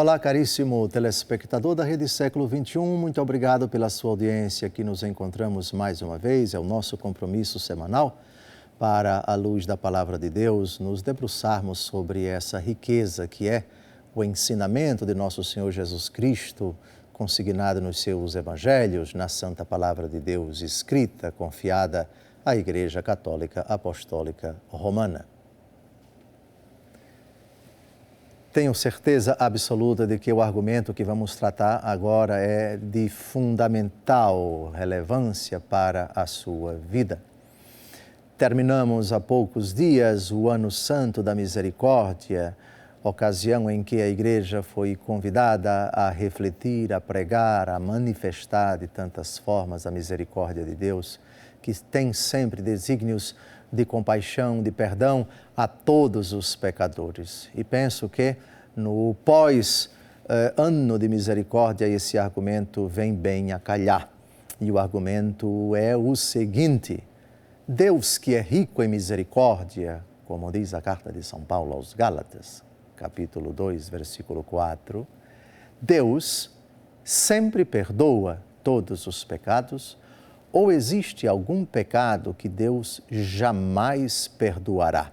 Olá, caríssimo telespectador da Rede Século XXI, muito obrigado pela sua audiência. Aqui nos encontramos mais uma vez, é o nosso compromisso semanal para, à luz da Palavra de Deus, nos debruçarmos sobre essa riqueza que é o ensinamento de nosso Senhor Jesus Cristo, consignado nos seus evangelhos, na Santa Palavra de Deus escrita, confiada à Igreja Católica Apostólica Romana. Tenho certeza absoluta de que o argumento que vamos tratar agora é de fundamental relevância para a sua vida. Terminamos há poucos dias o Ano Santo da Misericórdia, ocasião em que a Igreja foi convidada a refletir, a pregar, a manifestar de tantas formas a misericórdia de Deus, que tem sempre desígnios de compaixão, de perdão a todos os pecadores. E penso que no pós-ano de misericórdia esse argumento vem bem a calhar. E o argumento é o seguinte: Deus, que é rico em misericórdia, como diz a carta de São Paulo aos Gálatas, capítulo 2, versículo 4, Deus sempre perdoa todos os pecados. Ou existe algum pecado que Deus jamais perdoará?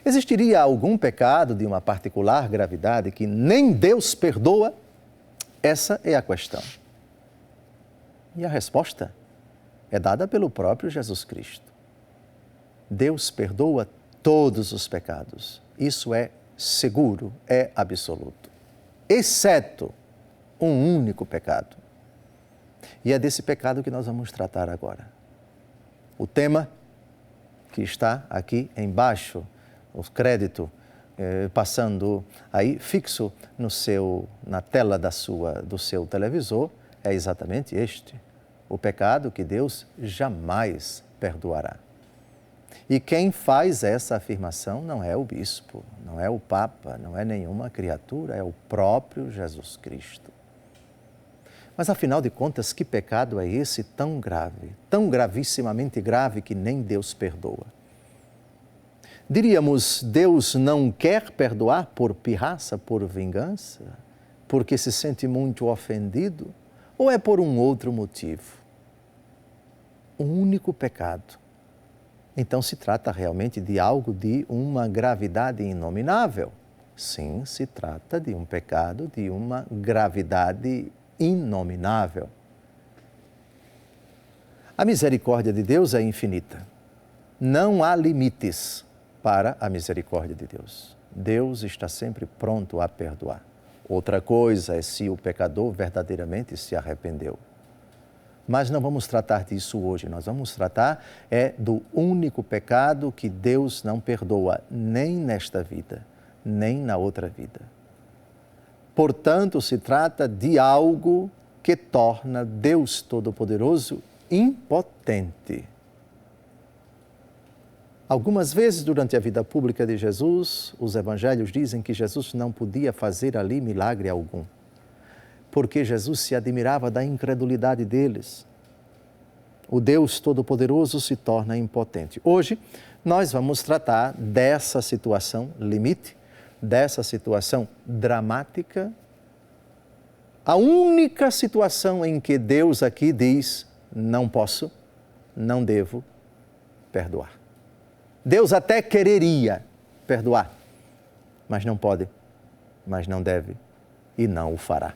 Existiria algum pecado de uma particular gravidade que nem Deus perdoa? Essa é a questão. E a resposta é dada pelo próprio Jesus Cristo. Deus perdoa todos os pecados. Isso é seguro, é absoluto. Exceto um único pecado. E é desse pecado que nós vamos tratar agora. O tema que está aqui embaixo, o crédito passando aí fixo na tela do seu televisor, é exatamente este: o pecado que Deus jamais perdoará. E quem faz essa afirmação não é o bispo, não é o papa, não é nenhuma criatura, é o próprio Jesus Cristo. Mas, afinal de contas, que pecado é esse tão grave, tão gravissimamente grave que nem Deus perdoa? Diríamos, Deus não quer perdoar por pirraça, por vingança, porque se sente muito ofendido? Ou é por um outro motivo? Um único pecado. Então se trata realmente de algo de uma gravidade inominável. Sim, se trata de um pecado de uma gravidade inominável. A misericórdia de Deus é infinita. Não há limites para a misericórdia de Deus. Deus está sempre pronto a perdoar. Outra coisa é se o pecador verdadeiramente se arrependeu. Mas não vamos tratar disso hoje. Nós vamos tratar do único pecado que Deus não perdoa, nem nesta vida, nem na outra vida. Portanto, se trata de algo que torna Deus Todo-Poderoso impotente. Algumas vezes durante a vida pública de Jesus, os evangelhos dizem que Jesus não podia fazer ali milagre algum, porque Jesus se admirava da incredulidade deles. O Deus Todo-Poderoso se torna impotente. Hoje, nós vamos tratar dessa situação limite, dessa situação dramática, a única situação em que Deus aqui diz: não posso, não devo perdoar. Deus até quereria perdoar, mas não pode, mas não deve e não o fará.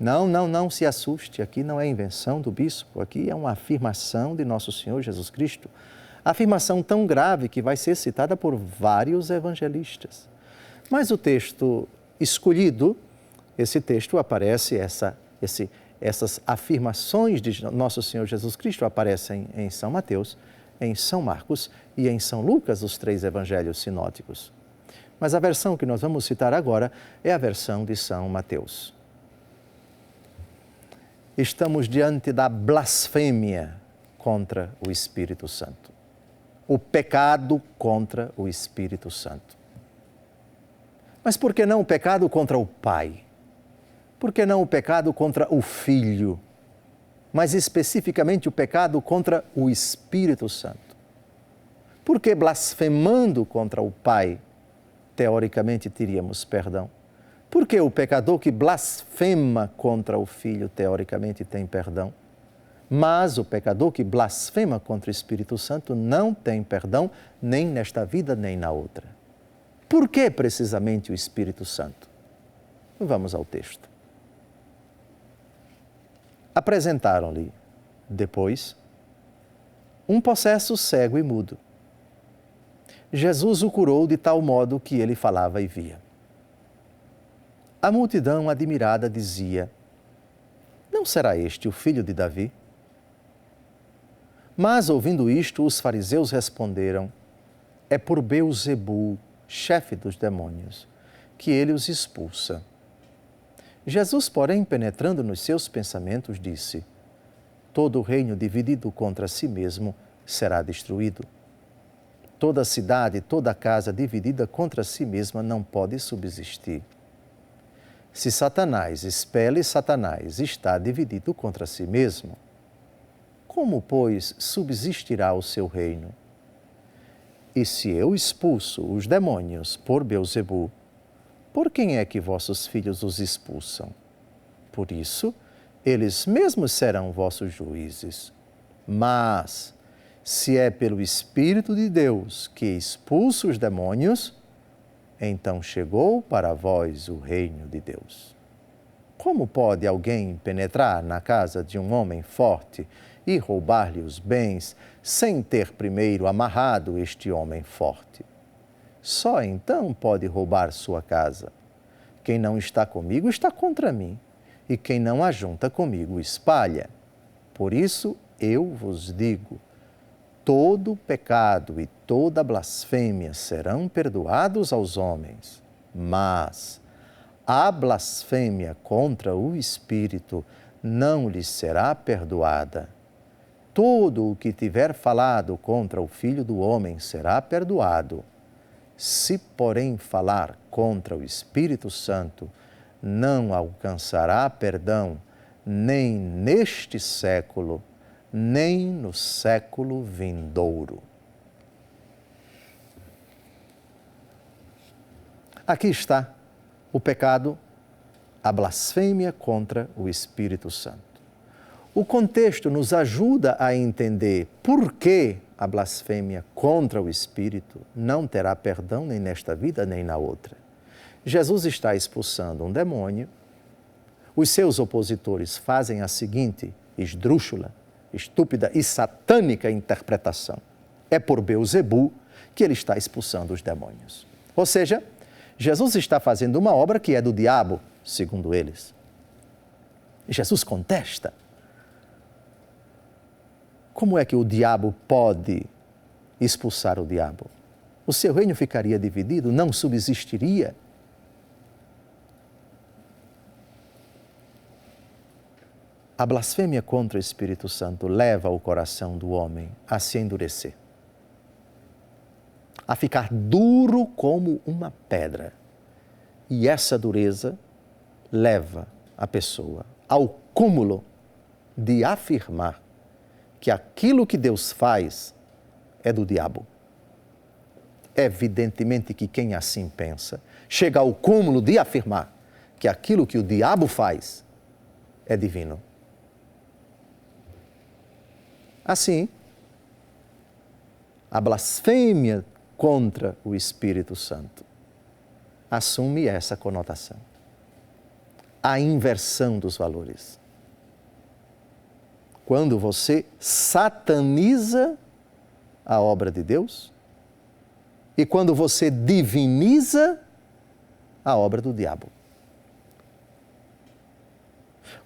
Não se assuste, aqui não é invenção do bispo, aqui é uma afirmação de nosso Senhor Jesus Cristo, afirmação tão grave que vai ser citada por vários evangelistas. Mas o texto escolhido, esse texto aparece, essas afirmações de nosso Senhor Jesus Cristo aparecem em São Mateus, em São Marcos e em São Lucas, os 3 evangelhos sinóticos. Mas a versão que nós vamos citar agora é a versão de São Mateus. Estamos diante da blasfêmia contra o Espírito Santo. O pecado contra o Espírito Santo. Mas por que não o pecado contra o Pai? Por que não o pecado contra o Filho? Mas especificamente o pecado contra o Espírito Santo. Por que blasfemando contra o Pai, teoricamente teríamos perdão. Porque o pecador que blasfema contra o Filho, teoricamente, tem perdão. Mas o pecador que blasfema contra o Espírito Santo não tem perdão, nem nesta vida, nem na outra. Por que precisamente o Espírito Santo? Vamos ao texto. Apresentaram-lhe, depois, um possesso cego e mudo. Jesus o curou de tal modo que ele falava e via. A multidão admirada dizia: não será este o filho de Davi? Mas, ouvindo isto, os fariseus responderam: é por Beelzebu, chefe dos demônios, que ele os expulsa. Jesus, porém, penetrando nos seus pensamentos, disse: todo reino dividido contra si mesmo será destruído. Toda cidade, toda casa dividida contra si mesma não pode subsistir. Se Satanás expele Satanás, está dividido contra si mesmo. Como, pois, subsistirá o seu reino? E se eu expulso os demônios por Beelzebu, por quem é que vossos filhos os expulsam? Por isso, eles mesmos serão vossos juízes. Mas, se é pelo Espírito de Deus que expulsa os demônios, então chegou para vós o reino de Deus. Como pode alguém penetrar na casa de um homem forte e roubar-lhe os bens, sem ter primeiro amarrado este homem forte? Só então pode roubar sua casa. Quem não está comigo está contra mim, e quem não ajunta comigo espalha. Por isso eu vos digo: todo pecado e toda blasfêmia serão perdoados aos homens, mas a blasfêmia contra o Espírito não lhes será perdoada. Todo o que tiver falado contra o Filho do Homem será perdoado. Se, porém, falar contra o Espírito Santo, não alcançará perdão nem neste século, nem no século vindouro. Aqui está o pecado, a blasfêmia contra o Espírito Santo. O contexto nos ajuda a entender por que a blasfêmia contra o Espírito não terá perdão nem nesta vida nem na outra. Jesus está expulsando um demônio, os seus opositores fazem a seguinte esdrúxula, estúpida e satânica interpretação: é por Beelzebu que ele está expulsando os demônios. Ou seja, Jesus está fazendo uma obra que é do diabo, segundo eles. Jesus contesta. Como é que o diabo pode expulsar o diabo? O seu reino ficaria dividido, não subsistiria. A blasfêmia contra o Espírito Santo leva o coração do homem a se endurecer, a ficar duro como uma pedra. E essa dureza leva a pessoa ao cúmulo de afirmar que aquilo que Deus faz é do diabo. Evidentemente que quem assim pensa chega ao cúmulo de afirmar que aquilo que o diabo faz é divino. Assim, a blasfêmia contra o Espírito Santo assume essa conotação. A inversão dos valores. Quando você sataniza a obra de Deus e quando você diviniza a obra do diabo.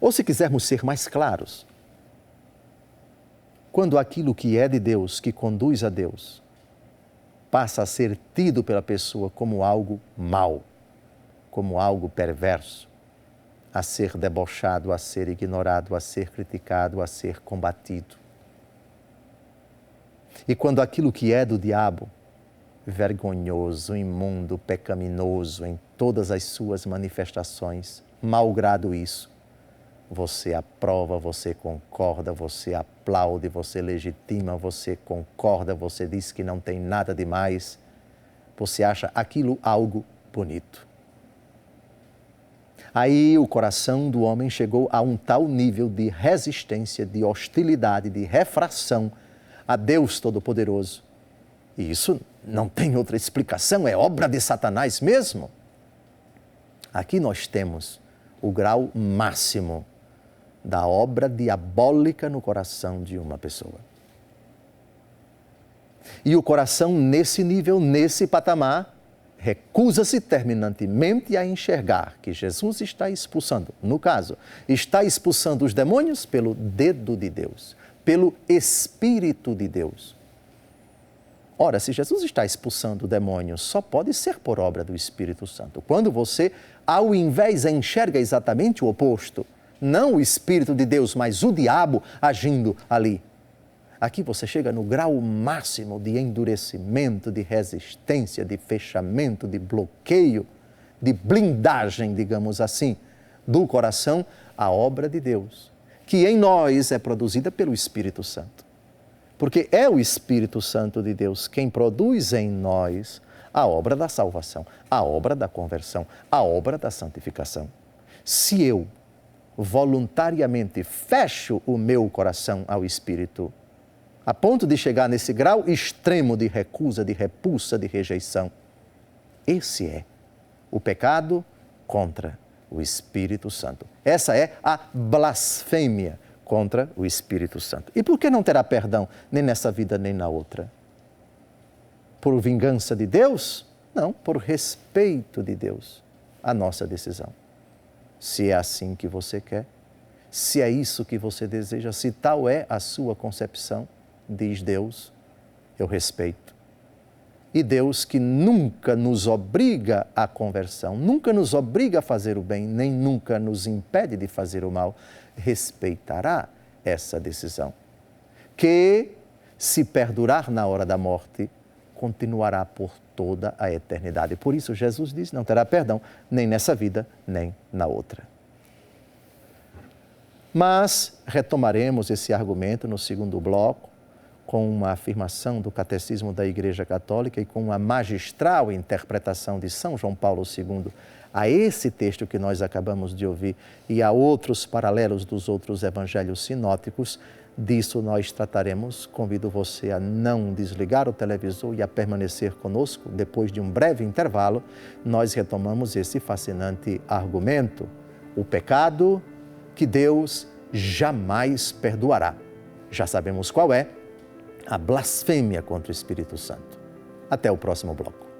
Ou, se quisermos ser mais claros, quando aquilo que é de Deus, que conduz a Deus, passa a ser tido pela pessoa como algo mau, como algo perverso, a ser debochado, a ser ignorado, a ser criticado, a ser combatido. E quando aquilo que é do diabo, vergonhoso, imundo, pecaminoso em todas as suas manifestações, malgrado isso, você aprova, você concorda, você aplaude, você legitima, você concorda, você diz que não tem nada demais, Você acha aquilo algo bonito. Aí o coração do homem chegou a um tal nível de resistência, de hostilidade, de refração a Deus Todo-Poderoso. E isso não tem outra explicação, é obra de Satanás mesmo. Aqui nós temos o grau máximo da obra diabólica no coração de uma pessoa. E o coração, nesse nível, nesse patamar, recusa-se terminantemente a enxergar que Jesus está expulsando, no caso, está expulsando os demônios pelo dedo de Deus, pelo Espírito de Deus. Ora, se Jesus está expulsando o demônio, só pode ser por obra do Espírito Santo. Quando você, ao invés, enxerga exatamente o oposto, não o Espírito de Deus, mas o diabo agindo ali. Aqui você chega no grau máximo de endurecimento, de resistência, de fechamento, de bloqueio, de blindagem, digamos assim, do coração à obra de Deus, que em nós é produzida pelo Espírito Santo. Porque é o Espírito Santo de Deus quem produz em nós a obra da salvação, a obra da conversão, a obra da santificação. Se eu voluntariamente fecho o meu coração ao Espírito, a ponto de chegar nesse grau extremo de recusa, de repulsa, de rejeição, esse é o pecado contra o Espírito Santo. Essa é a blasfêmia contra o Espírito Santo. E por que não terá perdão nem nessa vida nem na outra? Por vingança de Deus? Não, por respeito de Deus à nossa decisão. Se é assim que você quer, se é isso que você deseja, se tal é a sua concepção, diz Deus, eu respeito. E Deus, que nunca nos obriga à conversão, nunca nos obriga a fazer o bem, nem nunca nos impede de fazer o mal, respeitará essa decisão. Que, se perdurar na hora da morte, continuará por toda a eternidade. Por isso, Jesus diz, não terá perdão, nem nessa vida, nem na outra. Mas retomaremos esse argumento no segundo bloco, com uma afirmação do Catecismo da Igreja Católica e com uma magistral interpretação de São João Paulo II a esse texto que nós acabamos de ouvir e a outros paralelos dos outros evangelhos sinóticos. Disso nós trataremos. Convido você a não desligar o televisor e a permanecer conosco. Depois de um breve intervalo, nós retomamos esse fascinante argumento: o pecado que Deus jamais perdoará. Já sabemos qual é: a blasfêmia contra o Espírito Santo. Até o próximo bloco.